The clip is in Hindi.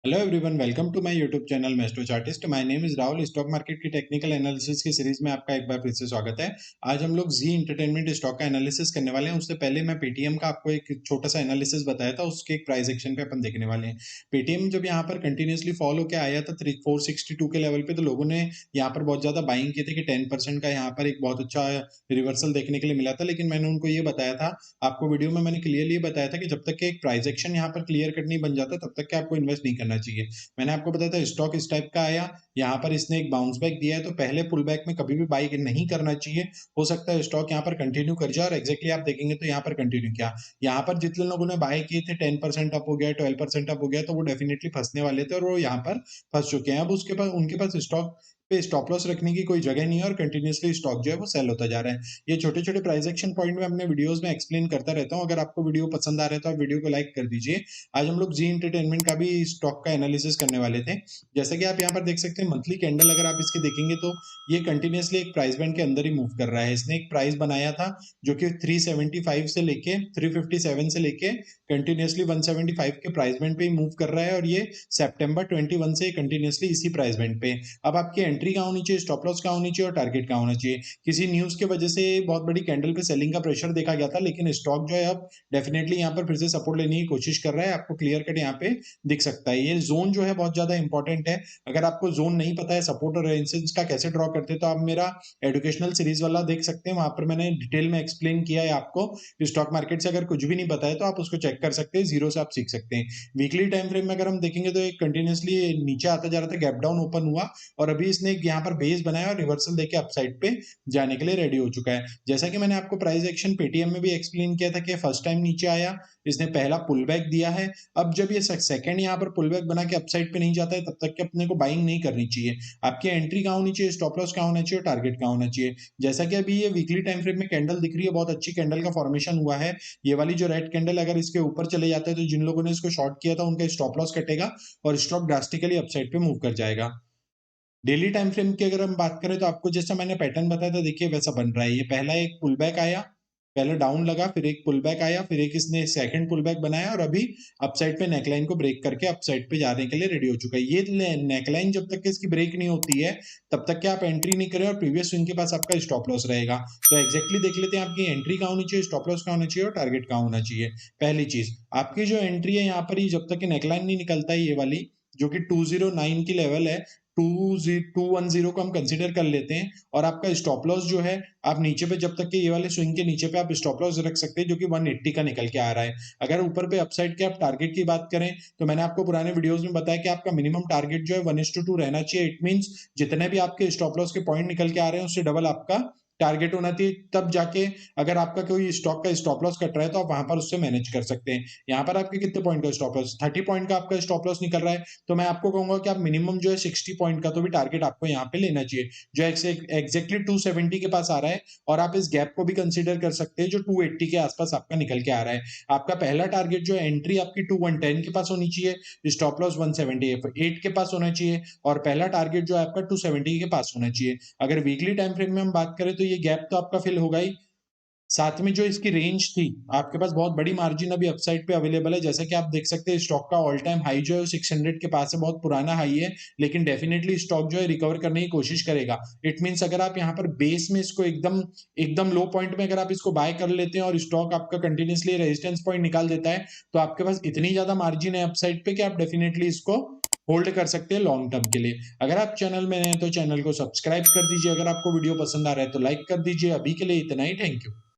Hello everyone, welcome to my YouTube channel Maestro Chartist. My name is Rahul. Stock market की टेक्निकल एनालिसिस की सीरीज में आपका एक बार फिर से स्वागत है। आज हम लोग जी एंटरटेनमेंट स्टॉक का एनालिसिस करने वाले हैं। उससे पहले मैं पेटीएम का आपको एक छोटा सा एनालिसिस बताया था, उसके एक प्राइस एक्शन पे अपन देखने वाले हैं। पेटीएम जब यहाँ पर कंटिन्यूसली फॉल होकर आया था 462 के लेवल पे, तो लोगों ने यहाँ पर बहुत ज्यादा बाइंग की थी कि 10% का यहाँ पर एक बहुत अच्छा रिवर्सल देखने के लिए मिला था। लेकिन मैंने उनको ये बताया था, आपको वीडियो में मैंने क्लियरली बताया था कि जब तक कि एक प्राइस एक्शन यहाँ पर क्लियर कट नहीं बन जाता तब तक के आपको इन्वेस्ट नहीं करना चाहिए। मैंने आपको बताया था स्टॉक इस टाइप का आया, यहाँ पर इसने एक बाउंस बैक दिया है, तो पहले पुल बैक में कभी भी बाई नहीं करना चाहिए। हो सकता है स्टॉक यहाँ पर कंटिन्यू कर जाए और एग्जैक्टली आप देखेंगे तो यहाँ पर कंटिन्यू किया। यहाँ पर जितने लोगों ने बाय किए थे 10% अप हो गया, 12% अप हो गया, तो वो डेफिनेटली फंसने वाले थे और वो यहाँ पर फंस चुके हैं। अब उसके पास उनके पास स्टॉक पे स्टॉप लॉस रखने की कोई जगह नहीं है और कंटिन्यूसली स्टॉक जो है वो सेल होता जा रहा है। ये छोटे छोटे प्राइस एक्शन पॉइंट में अपने वीडियोस में एक्सप्लेन करता रहता हूँ। अगर आपको वीडियो पसंद आ रहा है तो आप वीडियो को लाइक कर दीजिए। आज हम लोग जी एंटरटेनमेंट का भी स्टॉक का एनालिसिस करने वाले थे। जैसा कि आप यहाँ पर देख सकते हैं, मंथली कैंडल अगर आप इसके देखेंगे तो ये कंटिन्यूसली एक प्राइस बैंड के अंदर ही मूव कर रहा है। इसने एक प्राइस बनाया था जो कि 375 से लेके 357 से लेके कंटिन्यूसली 175 के प्राइस बैंड पे ही मूव कर रहा है और ये सितंबर 21 से कंटिन्यूसली इसी प्राइस बैंड पे। अब आपकी एंट्री कहाँ होनी चाहिए, स्टॉप लॉस कहाँ होनी चाहिए और टारगेट कहाँ होना चाहिए। किसी न्यूज की वजह से बहुत बड़ी कैंडल पे सेलिंग का प्रेशर देखा गया था, लेकिन स्टॉक जो है अब डेफिनेटली यहाँ पर फिर से सपोर्ट लेने की कोशिश कर रहा है। आपको क्लियर कट यहाँ पे दिख सकता है। ये जोन जो है बहुत ज्यादा इंपॉर्टेंट है। अगर आपको जोन नहीं पता है सपोर्ट और रेजिस्टेंस का कैसे ड्रॉ करते हैं, तो आप मेरा एजुकेशनल सीरीज वाला देख सकते हैं। वहां पर मैंने डिटेल में एक्सप्लेन किया है आपको। स्टॉक मार्केट से अगर कुछ भी नहीं पता है तो आप उसको चेक कर सकते हैं, जीरो से आप सीख सकते हैं। वीकली टाइम फ्रेम में अगर हम देखेंगे तो एक कंटिन्यूसली नीचे आता जा रहा था, गैप डाउन ओपन हुआ और अभी इसने यहाँ पर बेस बनाया और रिवर्सल देके अपसाइड पे जाने के लिए रेडी हो चुका है। जैसा कि मैंने आपको प्राइस एक्शन पेटीएम में भी एक्सप्लेन किया था कि फर्स्ट टाइम नीचे आया, इसने पहला पुल बैक दिया है। अब जब ये सेकंड यहाँ पर पुल बैक बना के अपसाइड पे नहीं जाता है तब तक के अपने को बाइंग नहीं करनी चाहिए। आपकी एंट्री कहाँ होनी चाहिए, स्टॉप लॉस कहाँ होना चाहिए, टारगेट कहाँ होना चाहिए। जैसा कि अभी ये वीकली टाइम फ्रेम में कैंडल दिख रही है, बहुत अच्छी कैंडल का फॉर्मेशन हुआ है। ये वाली जो रेड कैंडल अगर इसके ऊपर चले जाता है तो जिन लोगों ने इसको शॉर्ट किया था उनका स्टॉप लॉस कटेगा और स्टॉक ड्रास्टिकली अपसाइड पे मूव कर जाएगा। डेली टाइम फ्रेम की अगर हम बात करें तो आपको जैसा मैंने पैटर्न बताया था, देखिए वैसा बन रहा है। ये पहला एक पुल बैक आया, पहले डाउन लगा, फिर एक पुल बैक आया, फिर एक इसने सेकंड पुल बैक बनाया और अभी अपसाइड पे नेकलाइन को ब्रेक करके अपसाइड पे जाने के लिए रेडी हो चुका है। ये नेकलाइन जब तक इसकी ब्रेक नहीं होती है तब तक के आप एंट्री नहीं करें और प्रीवियस स्विंग के पास आपका स्टॉप लॉस रहेगा। तो एक्जैक्टली देख लेते हैं आपकी एंट्री कहाँ होनी चाहिए, स्टॉप लॉस कहाँ होना चाहिए और टारगेट कहाँ होना चाहिए। पहली चीज, आपकी जो एंट्री है यहाँ पर ही जब तक नेकलाइन नहीं निकलता है, ये वाली जो कि 209 की लेवल है, 210 को हम कंसिडर कर लेते हैं। और आपका स्टॉप लॉस जो है, आप नीचे पे जब तक के ये वाले स्विंग के नीचे पे आप स्टॉप लॉस रख सकते हैं जो कि 180 का निकल के आ रहा है। अगर ऊपर पे अपसाइड के आप टारगेट की बात करें तो मैंने आपको पुराने वीडियोस में बताया कि आपका मिनिमम टारगेट जो है 1:2 रहना चाहिए। इट मींस जितने भी आपके स्टॉप लॉस के पॉइंट निकल के आ रहे हैं उससे डबल आपका टारगेट होना चाहिए, तब जाके अगर आपका कोई स्टॉक का स्टॉप लॉस कट रहा है तो आप वहां पर उससे मैनेज कर सकते हैं। यहाँ पर आपके कितने पॉइंट का स्टॉप लॉस, 30 पॉइंट का आपका स्टॉप लॉस निकल रहा है, तो मैं आपको कहूंगा कि आप मिनिमम जो है 60 पॉइंट का तो भी टारगेट आपको यहाँ पे लेना चाहिए, जो एग्जैक्टली 270 के पास आ रहा है। और आप इस गैप को भी कंसीडर कर सकते हैं जो 280 के आसपास आपका निकल के आ रहा है। आपका पहला टारगेट जो है, एंट्री आपकी 2110 के पास होनी चाहिए, स्टॉप लॉस 178 के पास होना चाहिए और पहला टारगेट जो है आपका 270 के पास होना चाहिए। अगर वीकली टाइम फ्रेम में हम बात करें तो ये गैप तो आपका फिल होगा ही, साथ में जो इसकी रेंज थी, आपके पास बहुत बड़ी मार्जिन अभी अपसाइड पे अवेलेबल है। जैसा कि आप देख सकते हैं स्टॉक का ऑल टाइम हाई जो है 600 के पास है, बहुत पुराना हाई है, लेकिन डेफिनेटली स्टॉक जो है रिकवर करने की कोशिश करेगा। इट मींस अगर आप यहाँ पर बेस में इसको एकदम एकदम लो पॉइंट में अगर आप इसको बाय कर लेते हैं और स्टॉक आपका कंटिन्यूसली रेजिस्टेंस पॉइंट निकाल देता है तो आपके पास इतनी ज्यादा मार्जिन है अपसाइड पे कि आप डेफिनेटली इसको होल्ड कर सकते हैं लॉन्ग टर्म के लिए। अगर आप चैनल में नए हैं तो चैनल को सब्सक्राइब कर दीजिए। अगर आपको वीडियो पसंद आ रहा है तो लाइक कर दीजिए। अभी के लिए इतना ही, थैंक यू।